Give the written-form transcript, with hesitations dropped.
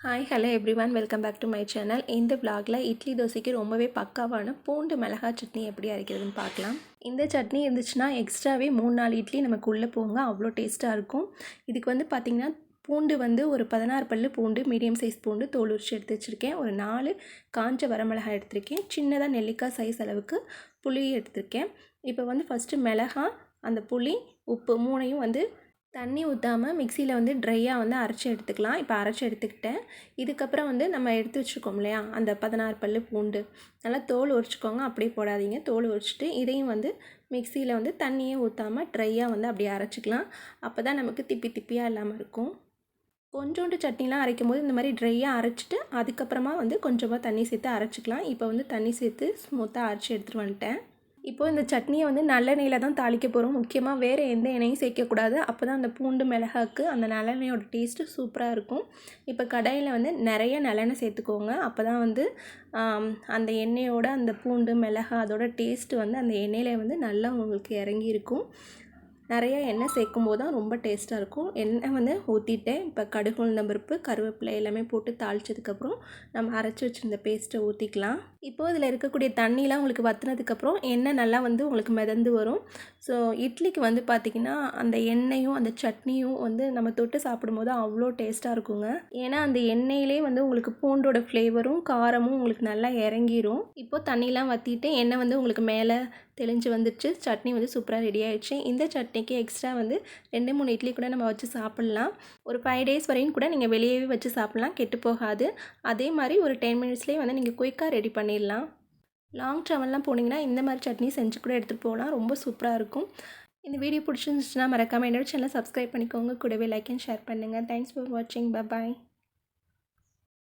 Hi hello everyone, welcome back to my channel. இந்த விலாகில் இட்லி தோசைக்கு ரொம்பவே பக்காவான பூண்டு மிளகாய் சட்னி எப்படி அரைக்கிறதுன்னு பார்க்கலாம். இந்த சட்னி இருந்துச்சுன்னா எக்ஸ்ட்ராவே 3-4 இட்லி நமக்கு உள்ளே போங்க, அவ்வளோ டேஸ்ட்டாக இருக்கும். இதுக்கு பார்த்திங்கன்னா பூண்டு ஒரு 16 பல்லு பூண்டு, மீடியம் சைஸ் பூண்டு தோல் உரிச்சு எடுத்து வச்சுருக்கேன். ஒரு 4 காஞ்ச வரமிளகாய் எடுத்திருக்கேன். சின்னதாக நெல்லிக்காய் சைஸ் அளவுக்கு புளி எடுத்திருக்கேன். இப்போ ஃபஸ்ட்டு மிளகாய், அந்த புளி, உப்பு 3ஐயும் தண்ணி ஊற்றாமல் மிக்சியில் ட்ரையாக அரைச்சி எடுத்துக்கலாம். இப்போ அரைச்சி எடுத்துக்கிட்டேன். இதுக்கப்புறம் நம்ம எடுத்து வச்சுருக்கோம் இல்லையா, அந்த 16 பல்லு பூண்டு நல்லா தோல் உரிச்சிக்கோங்க, அப்படியே போடாதீங்க. தோல் உரிச்சிட்டு இதையும் மிக்சியில் தண்ணியே ஊற்றாமல் ட்ரையாக அப்படியே அரைச்சிக்கலாம். அப்போ தான் நமக்கு திப்பி திப்பியாக இல்லாமல் இருக்கும். கொஞ்சோண்டு சட்னிலாம் அரைக்கும் போது இந்த மாதிரி ட்ரையாக அரைச்சிட்டு அதுக்கப்புறமா கொஞ்சமாக தண்ணி சேர்த்து அரைச்சிக்கலாம். இப்போ தண்ணி சேர்த்து ஸ்மூத்தாக அரைச்சி எடுத்துகிட்டு வந்துட்டேன். இப்போது இந்த சட்னியை நல்லெண்ணெயில் தான் தாளிக்க போகிறோம். முக்கியமாக வேறு எந்த எண்ணெயும் சேர்க்கக்கூடாது. அப்போ தான் அந்த பூண்டு மிளகாய்க்கு அந்த நல்லெண்ணெயோட டேஸ்ட்டு சூப்பராக இருக்கும். இப்போ கடாயில் நிறைய நல்லெண்ணெய் சேர்த்துக்கோங்க. அப்போ தான் அந்த எண்ணெயோட அந்த பூண்டு மிளகாய் அதோட டேஸ்ட்டு அந்த எண்ணெயில் நல்லா உங்களுக்கு இறங்கியிருக்கும். நிறைய எண்ணெய் சேர்க்கும் போது தான் ரொம்ப டேஸ்ட்டாக இருக்கும். எண்ணெய் ஊற்றிட்டேன். இப்போ கடுகு, உளுந்தம் பருப்பு, கருவேப்பிலை எல்லாமே போட்டு தாளித்ததுக்கப்புறம் நம்ம அரைச்சி வச்சுருந்த பேஸ்ட்டை ஊற்றிக்கலாம். இப்போது இதில் இருக்கக்கூடிய தண்ணிலாம் உங்களுக்கு வற்றினதுக்கப்புறம் எண்ணெய் நல்லா உங்களுக்கு மிதந்து வரும். ஸோ இட்லிக்கு பார்த்திங்கன்னா அந்த எண்ணெயும் அந்த சட்னியும் நம்ம தொட்டு சாப்பிடும்போது அவ்வளோ டேஸ்ட்டாக இருக்குங்க. ஏன்னா அந்த எண்ணெயிலே உங்களுக்கு பூண்டோட ஃப்ளேவரும் காரமும் உங்களுக்கு நல்லா இறங்கிரும். இப்போது தண்ணிலாம் வற்றிட்டு எண்ணெய் உங்களுக்கு மேலே தெளிஞ்சு வந்துடுச்சு. சட்னி சூப்பராக ரெடி ஆகிடுச்சு. இந்த சட்னிக்கு எக்ஸ்ட்ரா 2-3 இட்லி கூட நம்ம வச்சு சாப்பிட்லாம். ஒரு 5 டேஸ் வரையும் கூட நீங்கள் வெளியவே வச்சு சாப்பிட்லாம், கெட்டு போகாது. அதே மாதிரி ஒரு 10 மினிட்ஸ்லேயே நீங்கள் குயிக்காக ரெடி பண்ணிடலாம். லாங் ட்ராவல்லாம் போனீங்கன்னா இந்த மாதிரி சட்னி செஞ்சு கூட எடுத்துகிட்டு போகலாம். ரொம்ப சூப்பராக இருக்கும். இந்த வீடியோ பிடிச்சிருந்துச்சுன்னா மறக்காமல் என்னோட சேனலை சப்ஸ்கிரைப் பண்ணிக்கோங்க. கூடவே லைக் அண்ட் ஷேர் பண்ணுங்கள். தேங்க்ஸ் ஃபார் வாட்சிங். பாய்.